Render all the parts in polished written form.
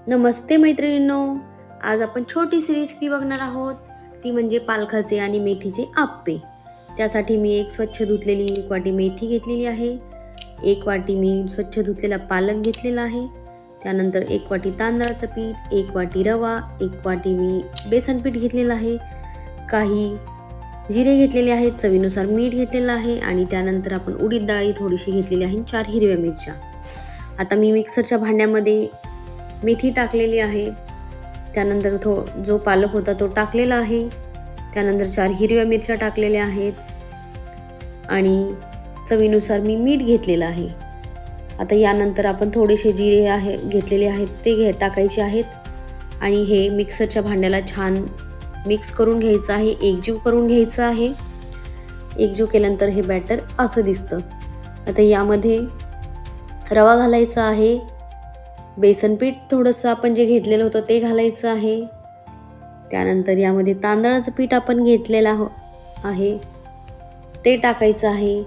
नमस्ते मैत्रिणींनो, आज आपण छोटीशी रेसिपी बघणार आहोत. ती म्हणजे पालकाचे आणि मेथीचे आप्पे. त्यासाठी मी एक स्वच्छ धुतलेली 1 वाटी मेथी घेतलेली आहे. 1 वाटी मी स्वच्छ धुतलेला पालक घेतलेला आहे. त्यानंतर 1 वाटी तांदळाचं पीठ, 1 वाटी रवा, 1 वाटी मी बेसन पीठ घेतलेलं आहे. काही जिरे घेतलेले आहेत, चवीनुसार मीठ घेतलेलं आहे आणि त्यानंतर आपण उडीद डाळ थोडीशी घेतलेली आहे, 4 हिरव्या मिरच्या. आता मी मिक्सरच्या भांड्यामध्ये मेथी टाकलेली आहे. त्यानंतर जो पालक होता तो टाकलेला आहे. त्यानंतर 4 हिरव्या मिरच्या टाकलेल्या आहेत आणि चवीनुसार मी मीठ घेतलेलं आहे. आता यानंतर आपण थोडेसे जिरे घेतलेले आहेत ते टाकायचे आहेत आणि हे मिक्सरच्या भांड्याला छान मिक्स करून घ्यायचं आहे, एकजीव करून घ्यायचं आहे. एकजीव केल्यानंतर हे बॅटर असं दिसतं. आता यामध्ये रवा घालायचा आहे, बेसन पीठ थोडंसं आपण जे घेतलेलं होतं ते घालायचं आहे. त्यानंतर यामध्ये तांदळाचं पीठ आपण घेतलेलं आहे ते टाकायचं आहे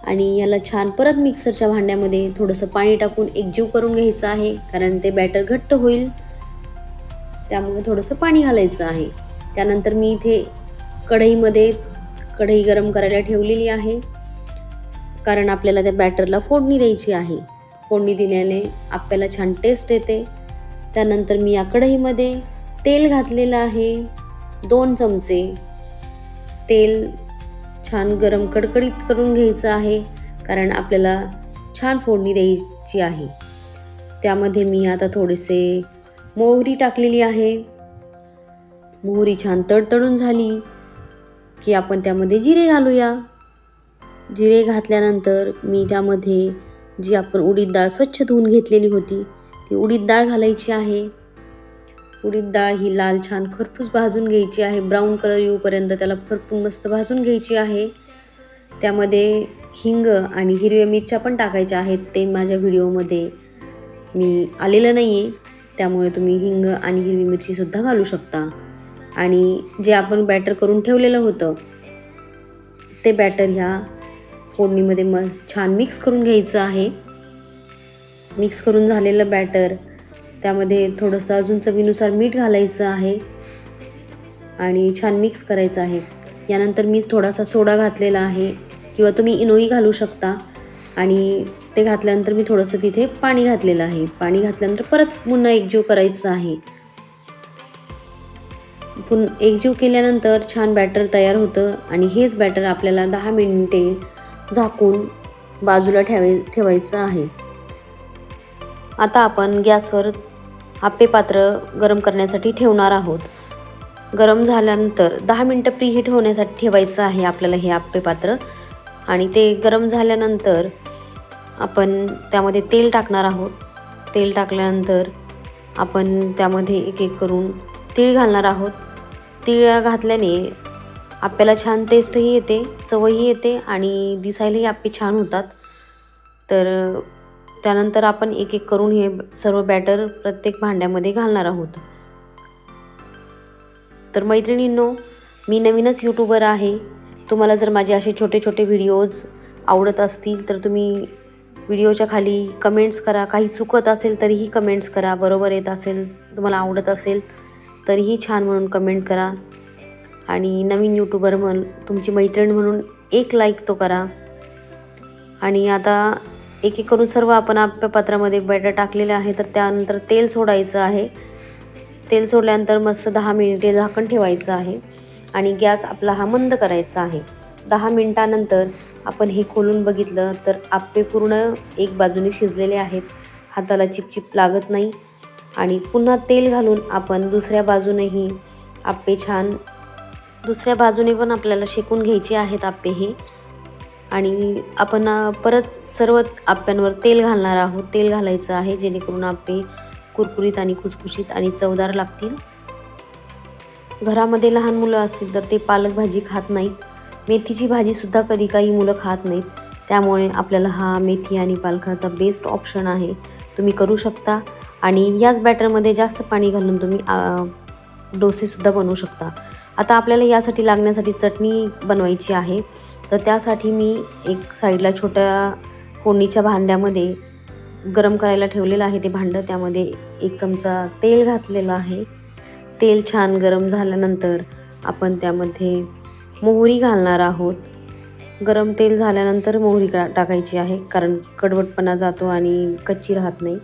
आणि याला छान परत मिक्सरच्या भांड्यामध्ये थोडंसं पाणी टाकून एकजीव करून घ्यायचं आहे, कारण ते बॅटर घट्ट होईल त्यामुळे थोडंसं पाणी घालायचं आहे. त्यानंतर मी इथे कढई गरम करायला ठेवलेली आहे, कारण आपल्याला त्या बॅटरला फोडणी द्यायची आहे. फोडणी दिल्याने आपल्याला छान टेस्ट येते. त्यानंतर मी या कढईमध्ये तेल घातलेलं आहे. 2 चमचे तेल छान गरम कडकडीत करून घ्यायचं आहे, कारण आपल्याला छान फोडणी द्यायची आहे. त्यामध्ये मी आता थोडेसे मोहरी टाकलेली आहे. मोहरी छान तडतडून झाली की आपण त्यामध्ये जिरे घालूया. जिरे घातल्यानंतर मी त्यामध्ये जी आपण उडीद डाळ स्वच्छ धुवून घेतलेली होती ती उडीद डाळ घालायची आहे. उडीद डाळ ही लाल छान खरपूस भाजून घ्यायची आहे. ब्राऊन कलर येऊपर्यंत त्याला खरपूस मस्त भाजून घ्यायची आहे. त्यामध्ये हिंग आणि हिरव्या मिरच्या पण टाकायच्या आहेत. ते माझ्या व्हिडिओमध्ये मी आलेलं नाही आहे, त्यामुळे तुम्ही हिंग आणि हिरवी मिरचीसुद्धा घालू शकता. आणि जे आपण बॅटर करून ठेवलेलं होतं ते बॅटर ह्या फोडणीमध्ये मस्त छान मिक्स करून घ्यायचं आहे. मिक्स करून झालेलं बॅटर त्यामध्ये थोडंसं अजून चवीनुसार मीठ घालायचं आहे आणि छान मिक्स करायचं आहे. यानंतर मी थोडासा सोडा घातलेला आहे किंवा तुम्ही इनोई घालू शकता आणि ते घातल्यानंतर मी थोडंसं तिथे पाणी घातलेलं आहे. पाणी घातल्यानंतर परत पुन्हा एकजीव करायचं आहे. एकजीव केल्यानंतर छान बॅटर तयार होतं आणि हेच बॅटर आपल्याला 10 मिनिटे झाकून बाजूला ठेवायचं आहे. आता आपण गॅसवर आप्पे पात्र गरम करण्यासाठी ठेवणार आहोत. गरम झाल्यानंतर 10 मिनिटं प्रीहीट होण्यासाठी ठेवायचं आहे आपल्याला हे आप्पे पात्र. आणि ते गरम झाल्यानंतर आपण त्यामध्ये तेल टाकणार आहोत. तेल टाकल्यानंतर आपण त्यामध्ये एक एक करून तीळ घालणार आहोत. तीळ घातल्याने आप्याला छान टेस्टही येते, चवही येते आणि दिसायलाही आप्पे छान होतात. तर त्यानंतर आपण एक एक करून हे सर्व बॅटर प्रत्येक भांड्यामध्ये घालणार आहोत. तर मैत्रिणींनो, मी नवीनच यूट्यूबर आहे. तुम्हाला जर माझे असे छोटे छोटे व्हिडिओज आवडत असतील तर तुम्ही व्हिडिओच्या खाली कमेंट्स करा. काही चुकत असेल तरीही कमेंट्स करा. बरोबर येत असेल, तुम्हाला आवडत असेल तरीही छान म्हणून कमेंट करा. आणि नवीन यूट्यूबर म्हणून तुमची मैत्रीण म्हणून एक लाईक तो करा. आणि आता एक एक करून सर्व आपण आप्पे पात्रामध्ये बॅटर टाकलेलं आहे. तर त्यानंतर तेल सोडायचं आहे. तेल सोडल्यानंतर मस्त 10 मिनिटे झाकण ठेवायचं आहे आणि गॅस आपला हा मंद करायचा आहे. 10 मिनिटानंतर आपण हे खोलून बघितलं तर आप्पे पूर्ण एक बाजूने शिजलेले आहेत. हाताला चिपचिप लागत नाही. आणि पुन्हा तेल घालून आपण दुसऱ्या बाजूनेही आप्पे छान दुसऱ्या बाजूने पण आपल्याला शेकून घ्यायचे आहेत आप्पे हे. आणि आपण परत सर्व आप्प्यांवर तेल घालणार आहोत. तेल घालायचं आहे जेणेकरून आप्पे कुरकुरीत आणि खुसखुशीत आणि चवदार लागतील. घरामध्ये लहान मुलं असतील तर ते पालक भाजी खात नाहीत. मेथीची भाजीसुद्धा कधी काही मुलं खात नाहीत. त्यामुळे आपल्याला हा मेथी आणि पालकाचा बेस्ट ऑप्शन आहे. तुम्ही करू शकता. आणि याच बॅटरमध्ये जास्त पाणी घालून तुम्ही डोसेसुद्धा बनवू शकता. आता आपल्याला यासाठी लागण्यासाठी चटणी बनवायची आहे. तर त्यासाठी मी एक साईडला छोट्या फोडणीच्या भांड्यामध्ये गरम करायला ठेवलेलं आहे ते भांडं, त्यामध्ये 1 चमचा तेल घातलेलं आहे. तेल छान गरम झाल्यानंतर आपण त्यामध्ये मोहरी घालणार आहोत. गरम तेल झाल्यानंतर मोहरी टाकायची आहे, कारण कडवटपणा जातो आणि कच्ची राहत नाही.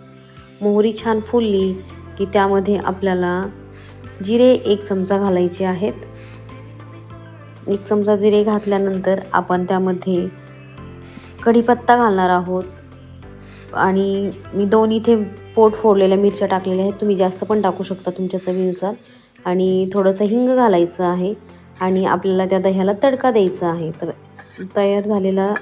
मोहरी छान फुलली की त्यामध्ये आपल्याला जिरे 1 चमचा घालायचे आहेत. 1 चमचा जिरे घातल्यानंतर आपण त्यामध्ये कढीपत्ता घालणार आहोत आणि मी 2 इथे पोट फोडलेल्या मिरच्या टाकलेल्या आहेत. तुम्ही जास्त पण टाकू शकता तुमच्या चवीनुसार. आणि थोडंसं हिंग घालायचं आहे आणि आपल्याला त्या दह्याला तडका द्यायचा आहे. तर तयार झालेला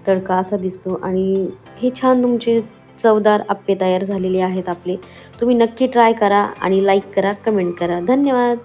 तडका असा दिसतो आणि हे छान तुमचे चवदार अप्पे तयार झालेले आहेत आपले. तुम्ही नक्की ट्राय करा आणि लाईक करा, कमेंट करा. धन्यवाद.